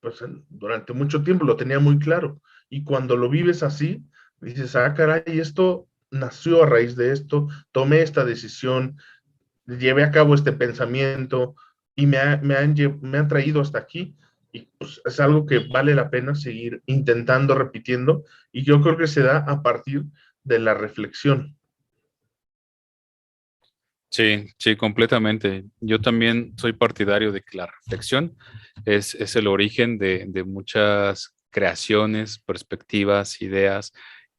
S2: pues durante mucho tiempo, lo tenía muy claro. Y cuando lo vives así, dices, ah, caray, esto nació a raíz de esto, tomé esta decisión, llevé a cabo este pensamiento y me han traído hasta aquí. Y pues es algo que vale la pena seguir intentando, repitiendo, y yo creo que se da a partir de la reflexión.
S1: Sí, sí, completamente. Yo también soy partidario de que la reflexión es el origen de muchas creaciones, perspectivas, ideas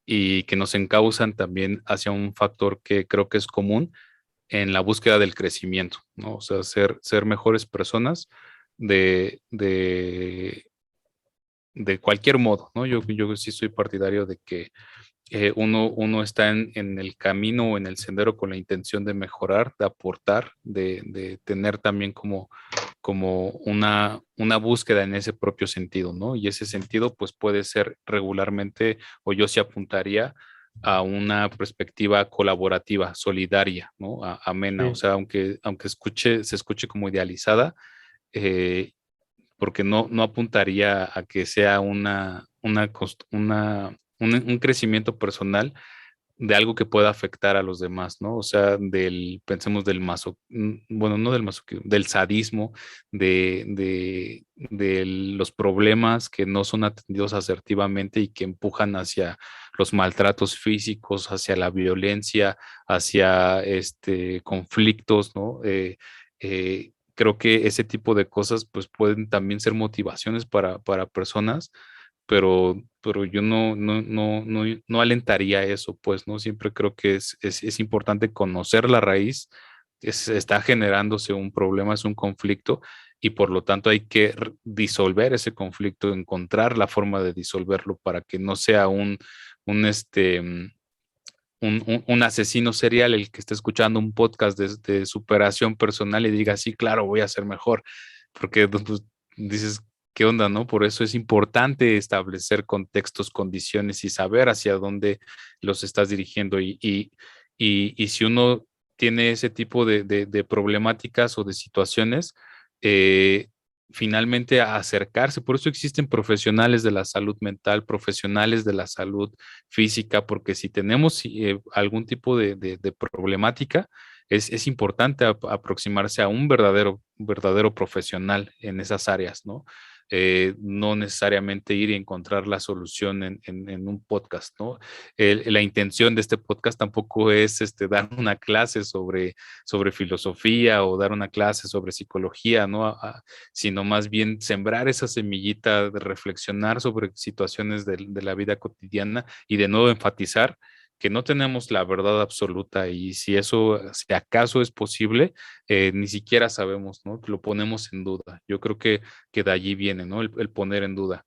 S1: y que nos encausan también hacia un factor que creo que es común en la búsqueda del crecimiento, ¿no? O sea, ser mejores personas de, de, de cualquier modo, ¿no? Yo sí soy partidario de que uno está en el camino o en el sendero con la intención de mejorar, de aportar, de tener también como una búsqueda en ese propio sentido, ¿no? Y ese sentido, pues puede ser regularmente, o yo sí apuntaría a una perspectiva colaborativa, solidaria, ¿no? Amena, o
S2: Sí,
S1: sea, aunque se escuche como idealizada, eh, porque no apuntaría a que sea un crecimiento personal de algo que pueda afectar a los demás, ¿no? O sea, pensemos del bueno, no del masoquismo, del sadismo, de los problemas que no son atendidos asertivamente y que empujan hacia los maltratos físicos, hacia la violencia, hacia conflictos, ¿no? Creo que ese tipo de cosas pues pueden también ser motivaciones para personas, pero yo no alentaría eso, pues, ¿no? Siempre creo que es importante conocer la raíz, está generándose un problema, es un conflicto, y por lo tanto hay que disolver ese conflicto, encontrar la forma de disolverlo para que no sea un, este, mm, un asesino serial el que esté escuchando un podcast de superación personal y diga, sí, claro, voy a ser mejor, porque pues, dices, ¿qué onda, no? Por eso es importante establecer contextos, condiciones y saber hacia dónde los estás dirigiendo. Y si uno tiene ese tipo de problemáticas o de situaciones, eh, finalmente acercarse. Por eso existen profesionales de la salud mental, profesionales de la salud física, porque si tenemos algún tipo de problemática, es importante aproximarse a un verdadero profesional en esas áreas, ¿no? no necesariamente ir y encontrar la solución en un podcast, ¿no? La intención de este podcast tampoco es dar una clase sobre filosofía o dar una clase sobre psicología, ¿no? Sino más bien sembrar esa semillita de reflexionar sobre situaciones de la vida cotidiana y de nuevo enfatizar que no tenemos la verdad absoluta y si eso, si acaso es posible, ni siquiera sabemos, ¿no? Lo ponemos en duda. Yo creo que de allí viene, ¿no? El poner en duda.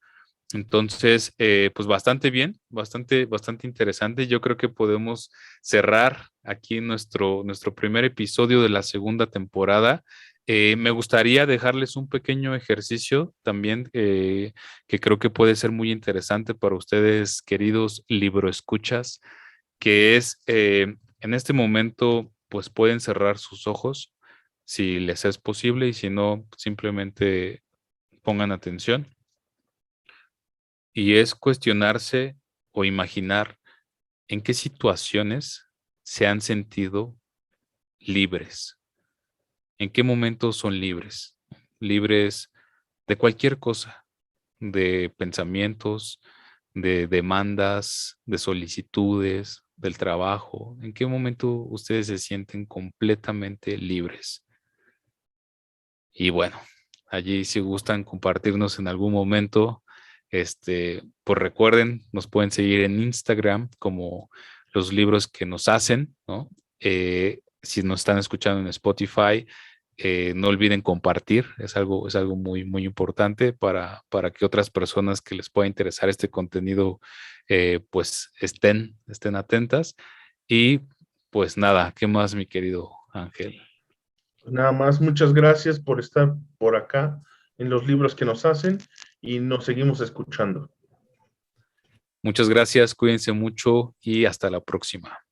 S1: Entonces, pues bastante bien, bastante interesante. Yo creo que podemos cerrar aquí nuestro primer episodio de la segunda temporada. Me gustaría dejarles un pequeño ejercicio también que creo que puede ser muy interesante para ustedes, queridos libroescuchas, que es en este momento, pues pueden cerrar sus ojos si les es posible y si no, simplemente pongan atención y es cuestionarse o imaginar en qué situaciones se han sentido libres, en qué momentos son libres, libres de cualquier cosa, de pensamientos, de demandas, de solicitudes, del trabajo, en qué momento ustedes se sienten completamente libres. Y bueno, allí si gustan compartirnos en algún momento, pues recuerden, nos pueden seguir en Instagram como los libros que nos hacen, ¿no? Si nos están escuchando en Spotify, no olviden compartir, es algo muy importante para que otras personas que les pueda interesar este contenido, pues estén atentas. Y pues nada, ¿qué más, mi querido Ángel?
S2: Nada más, muchas gracias por estar por acá en los libros que nos hacen y nos seguimos escuchando.
S1: Muchas gracias, cuídense mucho y hasta la próxima.